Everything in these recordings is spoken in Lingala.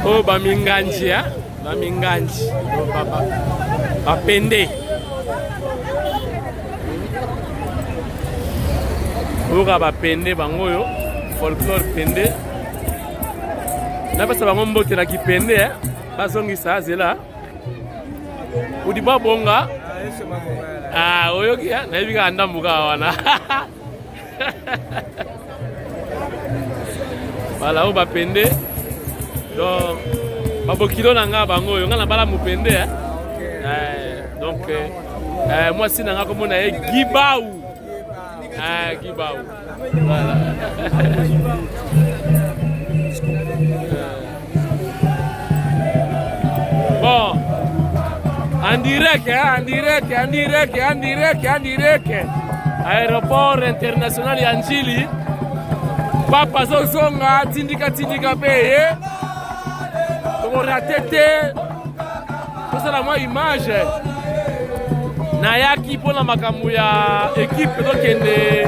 Oh, baminganji ya, baminganji, bapende. Oka bapende bangoyo, folklore pende. Na basa bango mbote na kipende ya, basongisa zela. Udi babonga. Ah, oyoki ya, na hivi kanda mbuka wana. Voilà, o bapende. Donc, babokilo nanga bango yo ngana bala mupende hein. Donc moi si nanga comme on a Gibau. Gibau. Voilà. Bon. En direct. Aéroport international Yanjili. Papa Zozonga tindika peye. On a tête pour ça la moi image na yaki pour la makambo ya équipe donc ende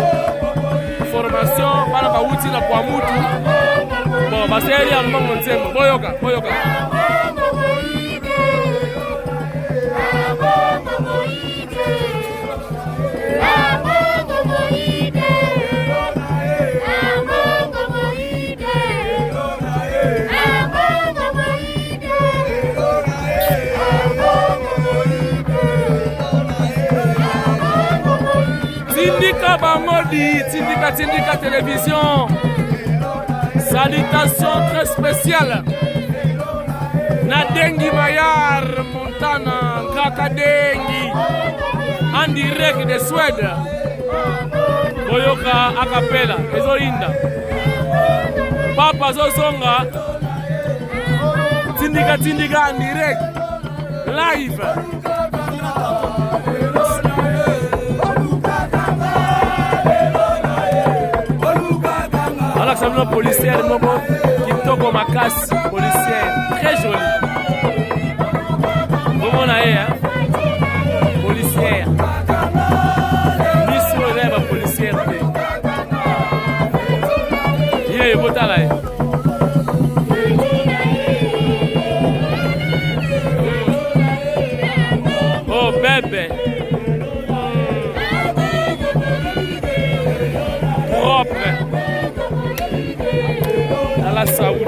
formation bana ba wuti na kwa mutu bon baseli ya mbongo nzembo boyoka Tindika télévision. Salutations très spéciales. Nadengi Mayar Montana Kakadengi en direct de Suède. Boyoka acapella ezoinda. Papa Zozonga Tindika en direct live. Alors que ça me policière Momo Kitoko Makasi policière très jolie. Momo nae hein policière. Miss Oleva policière. Il est bota là. Oh bébé. Propre. À la Saoudi.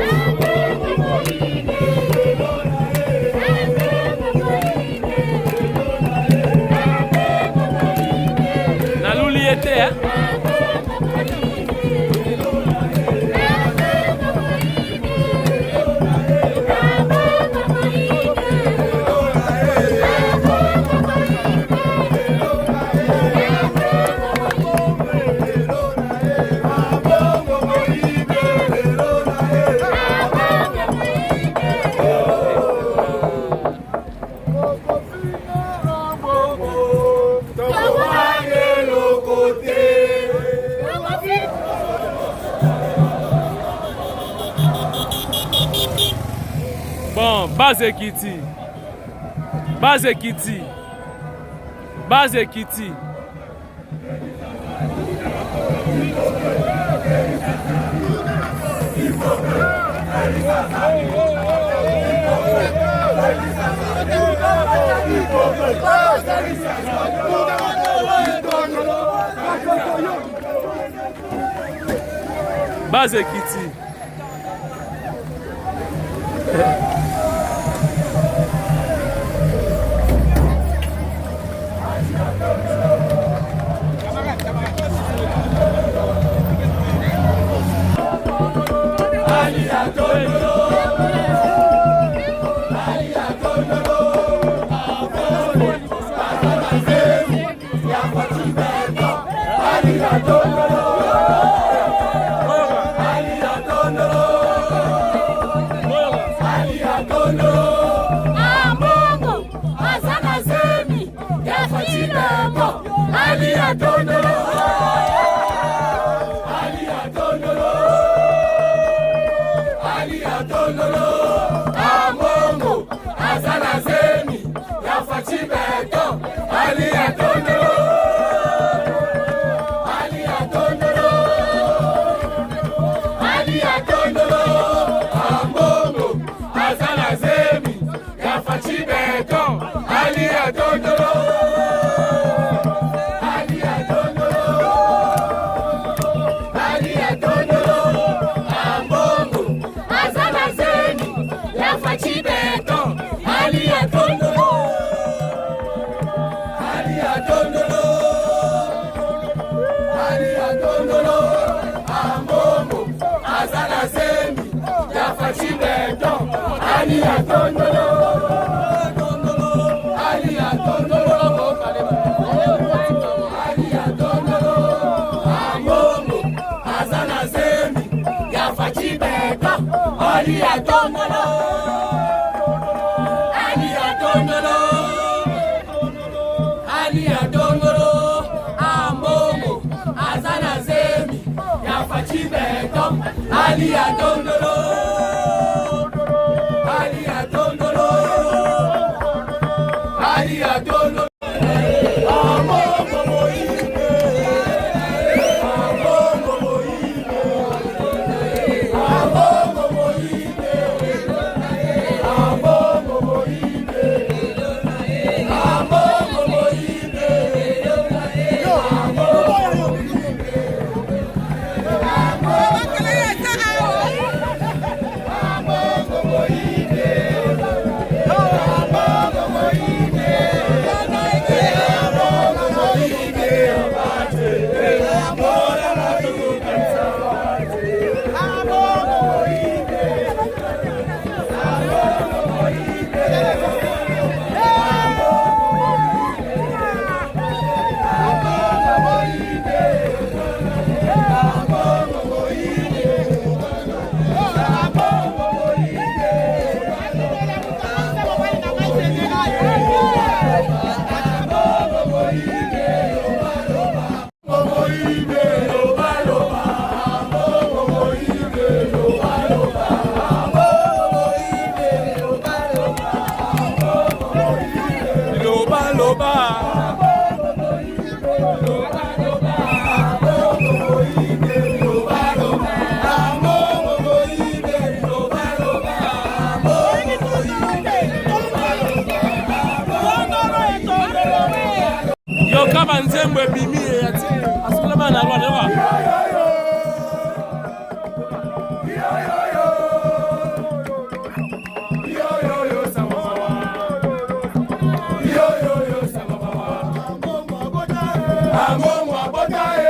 tete, hein? Bon, Base Ekiti. Base Ekiti. Base Ekiti. Base Ekiti. Kama nzembe bimie yati asula bana alwa lewa Amongo abota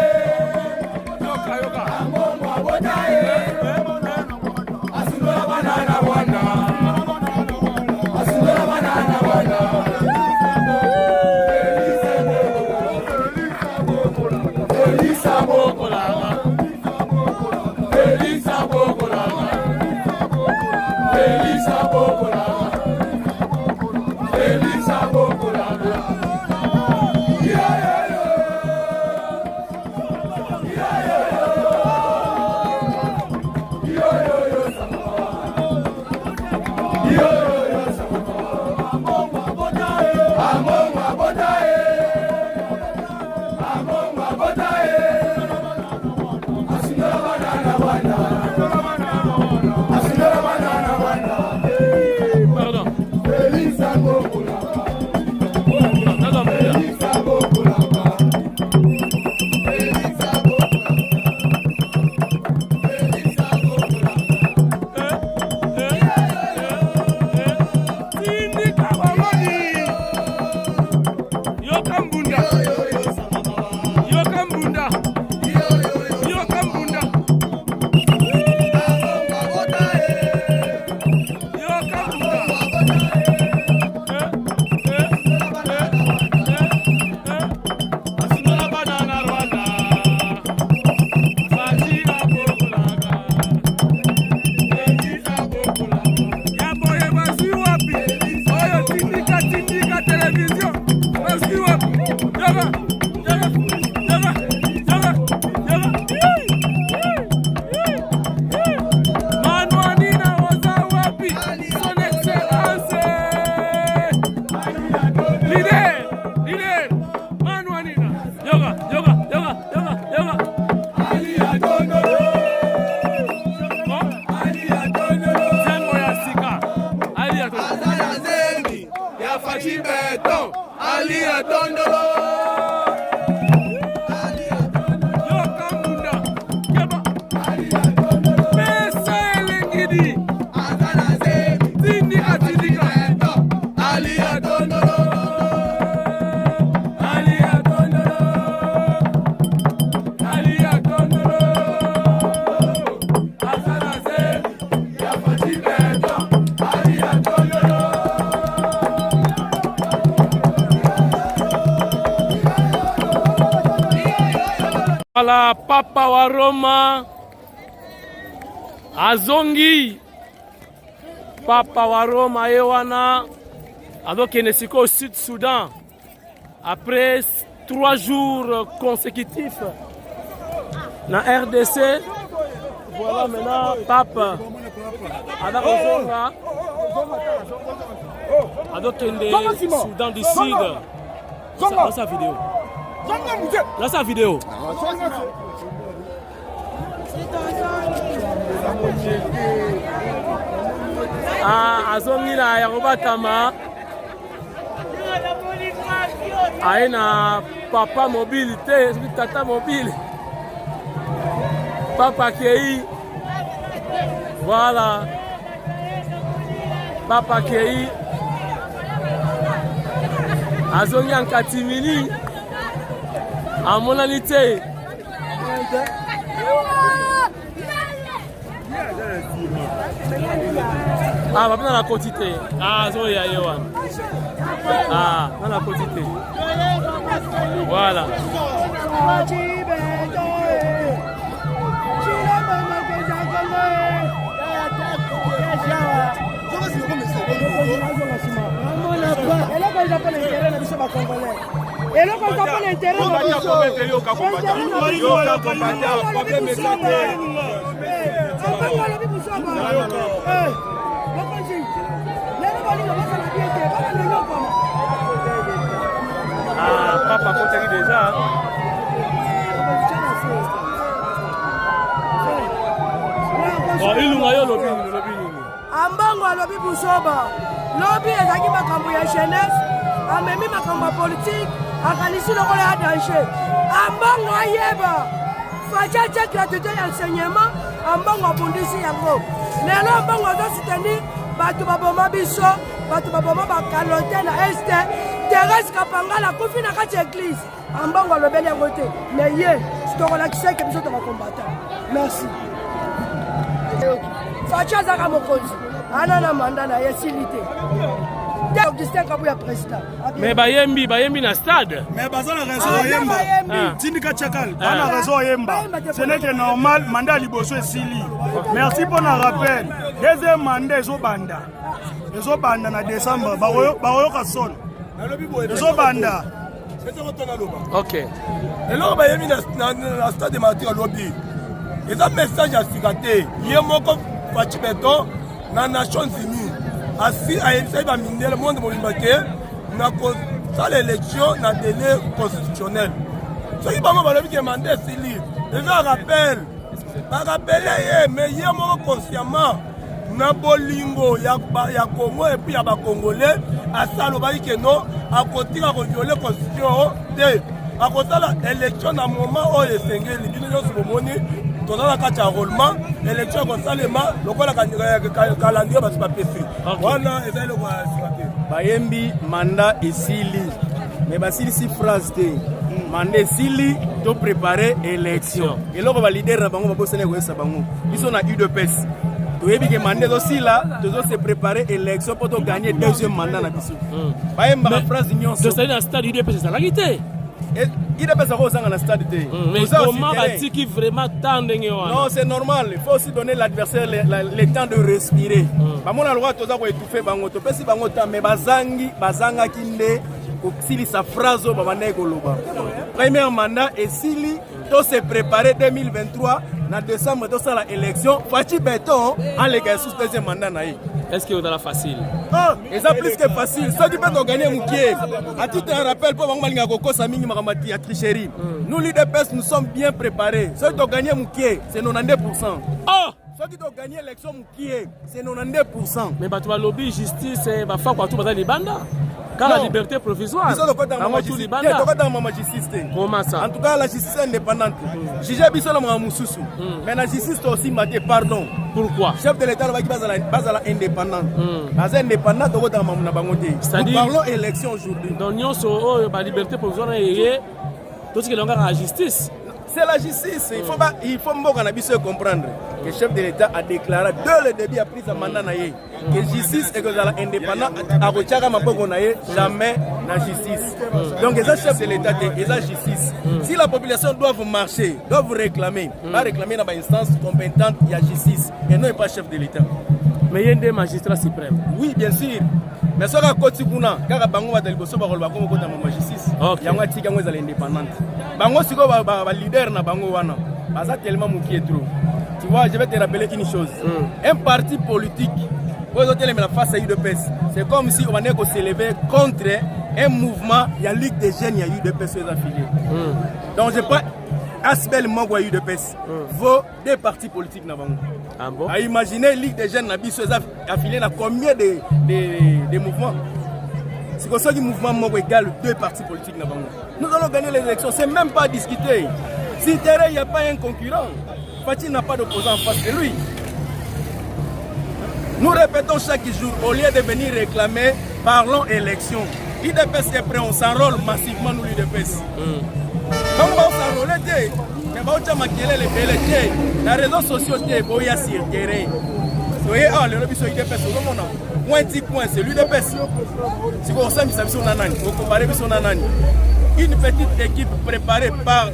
Voilà, Papa wa Roma. Azongi. Papa wa Roma Ewana. Donc il est au Sud-Soudan. Après 3 jours consécutifs dans RDC. Voilà maintenant Papa. Alors Azonga. Donc il est Soudan du Sud. Dans sa vidéo. Dans sa vidéo. Azongi na Yarobatama. Aina papa mobile, tata mobile. Papa Kei. Voilà. Papa Kei. Azongi en katimini. À mon anité. Ah, va dans la quantité. Ah, Zoya Yohan. Ah, dans la quantité. Voilà. Ah, papa continue déjà. Bon, il nous a eu lobby. Ambango lobby busoba. Lobby ezaki makambo ya jeunesse, amemi makambo politique, akanisi lokola ya danger. Ambango ayeba. Facha check la tutelle enseignement, ambango abundisi yango. Lelo ambango zo soutenir batu baboma biso, batu baboma bakalote na este. Thérèse Kapangala kufi na kati église. Ambango lobeli yango te. Mais ye, tokola kiseke biso to combattant. Merci. Facha zaka mokonzi. Anana mandana yesilité. Augustin Kabouya président. Mais bayembi na stade. Mais bazana raison yemba. Tindika Tchakal, bana raison yemba. Ce n'est que normal mandat liboso esili. Merci pour le rappel. Deuxième mandat ezobanda. Ezobanda na décembre baoyo kason. Ezobanda. OK. Et là bayembi na stade de Mathieu lobby. Et un message à Sigate, Yemoko Fachibeton, dans les Nations Unies, assis à le monde molimbaké, n'a pas l'élection dans le délai constitutionnel. Ce qui va me demander, c'est lui. Déjà, rappel, mais Yemoko consciemment, na bolingo ya Congo et puis ya ba Congolais, à Salobaki que non, à côté de violer la constitution, à côté de l'élection dans le moment où les Sengeli, les gens se monnaient. Dans la carte enrôlement, l'élection comme ça, le calendrier va se passer. Voilà, et ça, le Bayembi, mandat et sili. Mais basili si phrase de mandat sili, de préparer l'élection. Et là, on va leader à Bango, on va bosser avec Sabango. Ils sont à UDPS. Tu veux que mandat aussi là, tu dois se préparer l'élection pour gagner deuxième mandat dans la mission. Bayembi, ma phrase d'union. De ça, dans le stade UDPS, c'est la réalité. Il est pas dans la stade. Mais comment va-t-il qui vraiment tendre? Non, c'est normal. Il faut aussi donner l'adversaire le temps de respirer. On a le droit de étouffer Bango. Si Bango mais Bazanga Kinde, si sa phrase au premier mandat et s'il doit se préparer 2023 en décembre dans la élection, Fachi Béton a les gars sous deuxième mandat. Est-ce que vous avez facile? Et ça plus que facile. Ceux qui peuvent gagner mon Kiev. À tout un rappel pour Bango Koko Samini Maramati à tricherie. Nous, l'IDPS, nous sommes bien préparés. Ceux qui ont gagné mon Kiev, c'est 92%. Oh! Ceux qui ont gagné l'élection mon Kiev, c'est 92%. Mais tu vas lobby justice, tu vas faire quoi? Tu vas dans les bandas? Car la liberté provisoire. Ils sont dans ma justice. Comment ça? En tout cas, la justice est indépendante. J'ai bien sûr mon Moussoussou. Mais la justice aussi m'a dit pardon. Pourquoi? Chef de l'État va être indépendante. Base indépendante, nous parlons élection aujourd'hui. Donc, nous sommes la liberté provisoire et tout ce qui est la justice. C'est la justice. Il faut comprendre que le chef de l'État a déclaré dès le début a pris sa mandat que la justice est indépendante, jamais la justice. Donc, les chefs de l'État et la justice. Si la population doit marcher, doit vous réclamer, va réclamer dans une instance compétente, il y a justice et non pas chef de l'État. Mais il y a des magistrats suprêmes. Oui, bien sûr. Mais ce qui est bango va deliboso ba kolba comme kota ma justice. Yango tika ngo ezala indépendante. Bango siko ba leader na bango wana. Baza tellement muki trop. Tu vois, je vais te rappeler une chose. Un parti politique, vous avez la face à UDPS. C'est comme si on allait s'élever contre un mouvement, il y a Ligue des jeunes, il y a UDPS affiliés. Donc je pas Asbel Mango UDPS. Vos deux partis politiques na bango. Ah bon? À imaginer Ligue des jeunes affiliés à combien de mouvements. C'est comme ça que le mouvement Mango égale deux partis politiques na bango. Nous allons gagner les élections, c'est même pas discuter. Si il n'y a pas un concurrent, Fatih n'a pas d'opposant en face de lui. Nous répétons chaque jour, au lieu de venir réclamer, parlons élection. L'UDPS est prêt, on s'enrôle massivement nous l'UDPS. Comme on s'enrôle, mais on va les réseaux sociaux, on va sur le terrain. Vous voyez, le lobby sur l'UDPS, c'est l'UDPS. Si vous savez, vous comparez une petite équipe préparée par...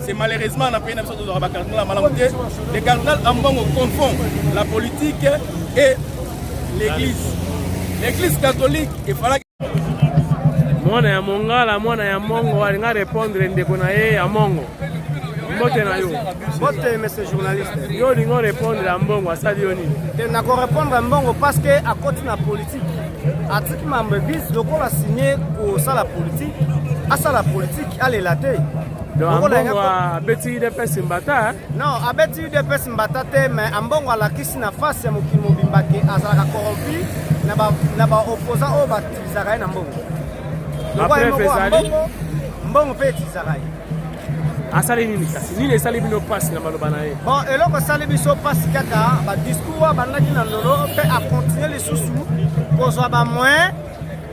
C'est malheureusement on a payé le cardinal Ambongo confond la politique et l'église. L'église catholique, il fallait Mwana ya Mongala, mwana ya Mongo, alinga répondre ndeko na ye ya Mongo. Mbote na yo. Mbote, monsieur journaliste. Yo lingo répondre à Mbongo, asali yo nini? Na ko répondre à Mbongo parce que à côté na politique. Atiki mambebis loko la signé ko ça la politique. À ça la politique, allez la té. Donc Mbongo a beti UDPS Mbata. Non, a beti UDPS Mbata te mais Mbongo a la kisi na face ya mokili mobimba ke azalaka corrompu na ba opposant o batizaka na Mbongo. Après Fezali Mbongo pe tizaka. Asali nini kasi? Nini esali bino passe na maloba na ye? Bon, eloko sali biso passe kaka ba discours bandaki na lolo pe a continuer les sous kozwa ba moyen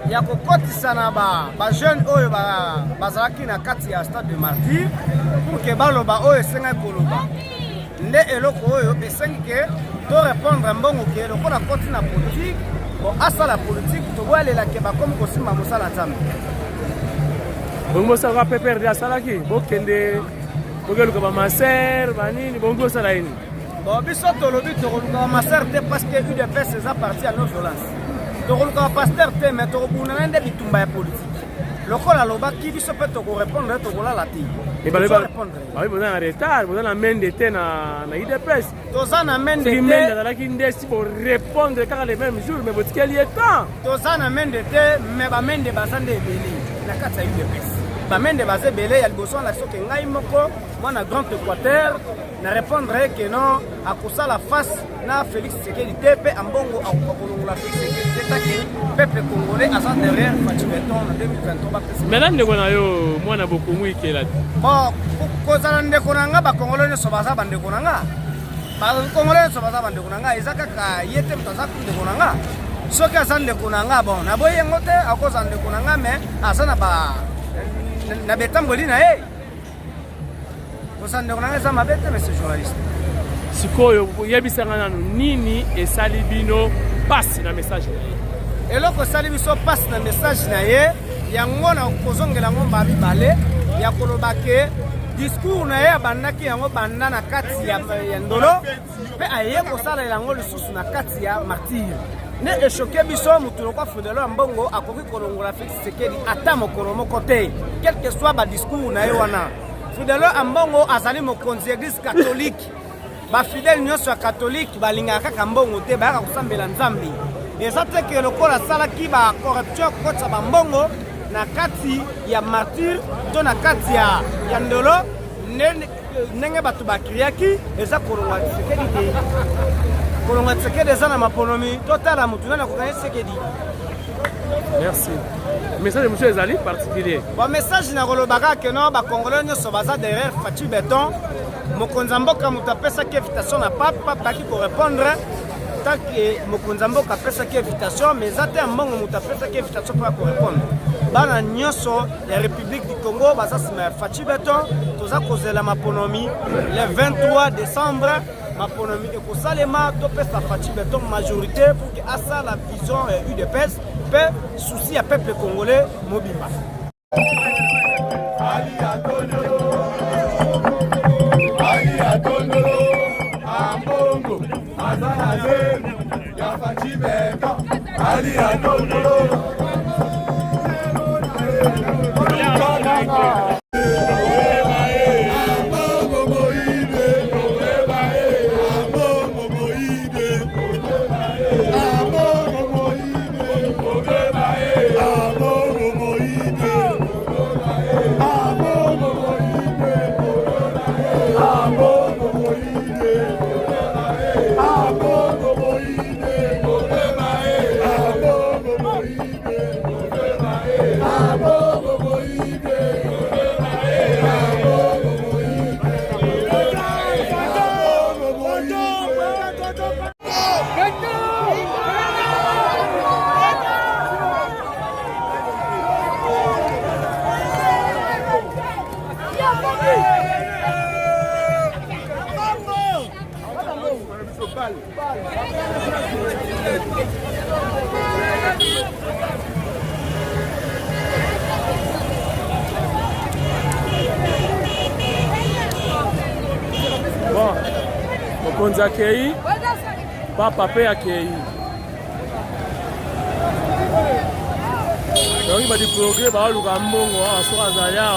ya kokotisa na ba jeune oyo bazalaki na kati ya stade de martyr pour que baloba oyo esenga koloba nde eloko oyo esengi ke to répondre Mbongo ke eloko na koti na politique bon asala politique toboyalela ke bakomi kosimba mosala nzambe bongo sala peperde asalaki bokende bokeluka bamaser banini bongo osala ini bon biso tolobi tokoluka bamaser te parce que UDPS eza parti ya non violence tokoluka pasteur te mais tokobundana nde bitumba ya politique lokola alobaki biso mpe tokorépondre tokolala te boza na retard boza na main de te na UDPS toza na main de te main azalaki nde si borépondre kaka le même jour mais botikeli ye temps toza na main de te mais bamain de baza nde ebele na kati ya UDPS bamende baza ebele ya liboso na soki ngai moko mwana Grand Équateur na répondre que non akosala face na Félix Tshisekedi te pe Mbongo akolongola Félix Tshisekedi te taki peuple congolais aza derrière Fachibeton na 2023 maintenant ndeko na yo mwana bokumu ikela bon kozala ndeko na nga bakongolais nyonso baza bandeko na nga bakongolais nyonso baza bandeko na nga eza kaka ye te moto aza ndeko na nga soki aza ndeko na nga bon naboyi yango te akozala ndeko na nga mais aza na betamboli na ye kosandeko na nga eza mabe te monsieur journaliste sikoyo yebisanga nanu nini esali bino pasi na message na ye eloko esali biso pasi na message na ye yango na kozongela yango mba mibale ya koloba ke discours na ye abandaki yango banda na kati ya ndolo mpe aye kosalela yango lisusu na kati ya martyre ne echoke biso mutu lokwa Fudelo ya Mbongo akoki kolongola Félix Tshisekedi ata mokolo moko te quel que soit ba discours na ye wana Fudelo ya Mbongo azali mokonzi église catholique bafidèle nyonso ya catholique balingaka kaka Mbongo te bayaka kosambela nzambe eza te ke lokola asalaki bacorruption kokotisa bambongo na kati ya martyre to na kati ya ndolo ndenge bato bakriaki eza kolongola Tshisekedi te kolongola Tshisekedi eza na maponomi totala mutu nani akokanga Tshisekedi. Merci. Message de monsieur ezali particulier. Bon message na kolobaka ke no bakongolais nyonso baza derrière Fachibeton mokonzi mboka mutu apesaki invitation na pape baki korépondre taki mokonzi mboka apesaki invitation mais eza te Mbongo mutu apesaki invitation mpo ya korépondre bana nyonso ya république du Congo baza sima Fachi Beton toza kozela maponomi le 23 décembre maponomi ekosalema topesa Fachi Beton majorité pour que asa la vision UDPS pe souci ya peuple congolais mobimba. Ali Atondolo Ambongo Azanaze ya Fachi Beton Ali Atondolo Bon, mokonzi akei, papa pe akei. Donc badi progrès ba luka mbongo aso azaya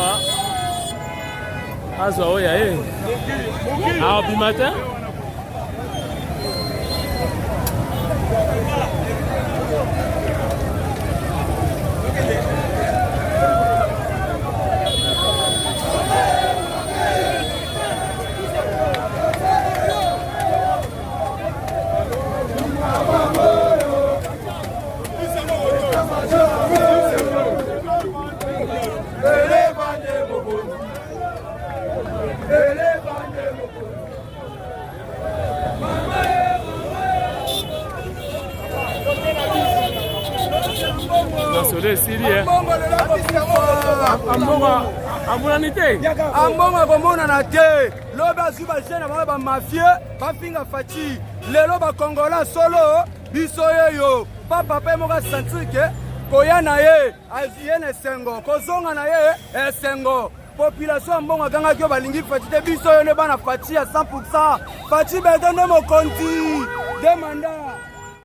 azwa oya a bi matin. Ambongo komona na te loba azwi bajene bango bamafie bafinga Fachi lelo bakongola solo biso yeyo papa mpe moko asentir ke koya na ye azie na esengo kozonga na ye esengo population ya mbongo agangaki yo balingi Fachi te biso yo nde bana Fachi ya 100%. Fachi Beton nde mokonzi de manda